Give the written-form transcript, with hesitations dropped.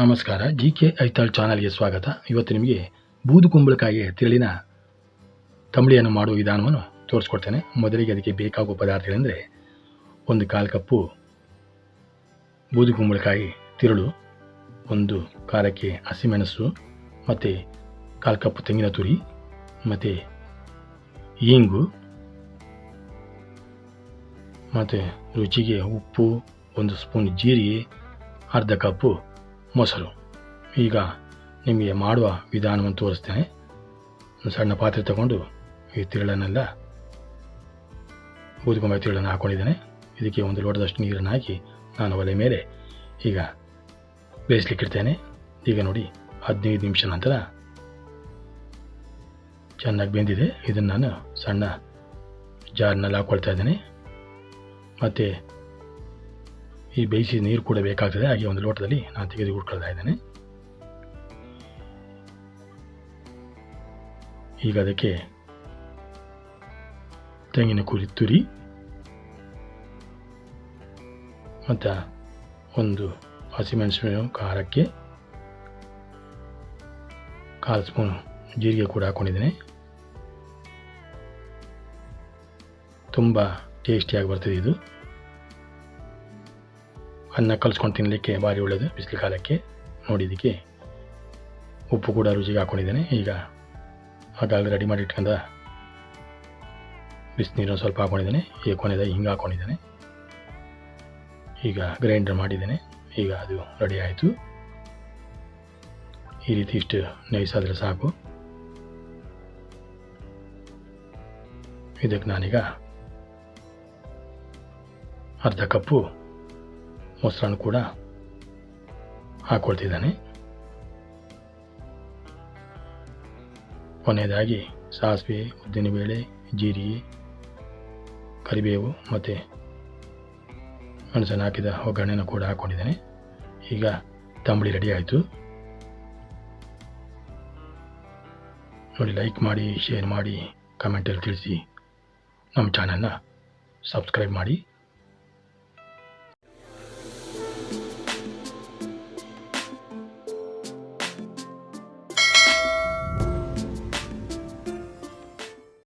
ನಮಸ್ಕಾರ. GK ಐತಾಳ್ ಚಾನಲ್ಗೆ ಸ್ವಾಗತ. ಇವತ್ತು ನಿಮಗೆ ಬೂದು ಕುಂಬಳಕಾಯಿ ತಿರುಳಿನ ತಂಬಳಿಯನ್ನು ಮಾಡುವ ವಿಧಾನವನ್ನು ತೋರಿಸ್ಕೊಡ್ತೇನೆ. ಮೊದಲಿಗೆ ಅದಕ್ಕೆ ಬೇಕಾಗುವ ಪದಾರ್ಥಗಳೆಂದರೆ 1/4 ಕಪ್ಪು ಬೂದು ಕುಂಬಳಕಾಯಿ ತಿರುಳು, 1 ಖಾರಕ್ಕೆ ಹಸಿಮೆಣಸು, ಮತ್ತು 1/4 ಕಪ್ ತೆಂಗಿನ ತುರಿ, ಮತ್ತು ಇಂಗು, ಮತ್ತು ರುಚಿಗೆ ಉಪ್ಪು, 1 ಸ್ಪೂನ್ ಜೀರಿಗೆ, ಅರ್ಧ ಕಪ್ಪು ಮೊಸರು. ಈಗ ನಿಮಗೆ ಮಾಡುವ ವಿಧಾನವನ್ನು ತೋರಿಸ್ತೇನೆ. ಒಂದು ಸಣ್ಣ ಪಾತ್ರೆ ತಗೊಂಡು ಈ ತಿರುಳನ್ನೆಲ್ಲ ಬೂದುಗುಂಬಳಕಾಯಿ ತಿರುಳನ್ನು ಹಾಕ್ಕೊಂಡಿದ್ದೇನೆ. ಇದಕ್ಕೆ 1 ಲೋಟದಷ್ಟು ನೀರನ್ನು ಹಾಕಿ ನಾನು ಒಲೆ ಮೇಲೆ ಈಗ ಬೇಯಿಸ್ಲಿಕ್ಕೆ ಇಡ್ತೇನೆ. ಈಗ ನೋಡಿ 15 ನಿಮಿಷ ನಂತರ ಚೆನ್ನಾಗಿ ಬೆಂದಿದೆ. ಇದನ್ನು ನಾನು ಸಣ್ಣ ಜಾರ್ನಲ್ಲಿ ಹಾಕ್ಕೊಳ್ತಾ ಇದ್ದೇನೆ. ಮತ್ತು ಈ ಬೇಯಿಸಿದ ನೀರು ಕೂಡ ಬೇಕಾಗ್ತದೆ. ಹಾಗೆ 1 ಲೋಟದಲ್ಲಿ ನಾನು ತೆಗೆದು ಹುಡ್ಕೊಳ್ತಾ ಇದ್ದೇನೆ. ಈಗ ಅದಕ್ಕೆ ತೆಂಗಿನ ತುರಿ ಮತ್ತು 1 ಹಸಿಮೆಣಸಿನ ಖಾರಕ್ಕೆ 1/4 ಸ್ಪೂನ್ ಜೀರಿಗೆ ಕೂಡ ಹಾಕ್ಕೊಂಡಿದ್ದೇನೆ. ತುಂಬ ಟೇಸ್ಟಿಯಾಗಿ ಬರ್ತದೆ ಇದು. ಅನ್ನ ಕಲಿಸ್ಕೊಂಡು ತಿನ್ನಲಿಕ್ಕೆ ಭಾರಿ ಒಳ್ಳೆಯದು ಬಿಸಿಲು ಕಾಲಕ್ಕೆ. ನೋಡಿ, ಇದಕ್ಕೆ ಉಪ್ಪು ಕೂಡ ರುಚಿಗೆ ಹಾಕ್ಕೊಂಡಿದ್ದೇನೆ. ಈಗ ಆಗಾಗಲೇ ರೆಡಿ ಮಾಡಿ ಇಟ್ಕೊಂಡ ಬಿಸಿನೀರನ್ನು ಸ್ವಲ್ಪ ಹಾಕ್ಕೊಂಡಿದ್ದೇನೆ. ಈಗ ಕೊನೆಯದಾಗಿ ಹಿಂಗೆ ಹಾಕ್ಕೊಂಡಿದ್ದೇನೆ. ಈಗ ಗ್ರೈಂಡರ್ ಮಾಡಿದ್ದೇನೆ. ಈಗ ಅದು ರೆಡಿ ಆಯಿತು. ಈ ರೀತಿ ಇಷ್ಟು ನೈಸಾದರೆ ಸಾಕು. ಇದಕ್ಕೆ ನಾನೀಗ ಅರ್ಧ ಕಪ್ಪು ಮೊಸರನ್ನು ಕೂಡ ಹಾಕ್ಕೊಳ್ತಿದ್ದಾನೆ. ಕೊನೆಯದಾಗಿ ಸಾಸಿವೆ, ಉದ್ದಿನಬೇಳೆ, ಜೀರಿಗೆ, ಕರಿಬೇವು ಮತ್ತು ಮೆಣಸನ್ನು ಹಾಕಿದ ಒಗ್ಗರಣೆಯನ್ನು ಕೂಡ ಹಾಕ್ಕೊಂಡಿದ್ದೇನೆ. ಈಗ ತಂಬಳಿ ರೆಡಿ ಆಯಿತು. ನೋಡಿ, ಲೈಕ್ ಮಾಡಿ, ಶೇರ್ ಮಾಡಿ, ಕಮೆಂಟಲ್ಲಿ ತಿಳಿಸಿ. ನಮ್ಮ ಚಾನಲ್ನ ಸಬ್ಸ್ಕ್ರೈಬ್ ಮಾಡಿ.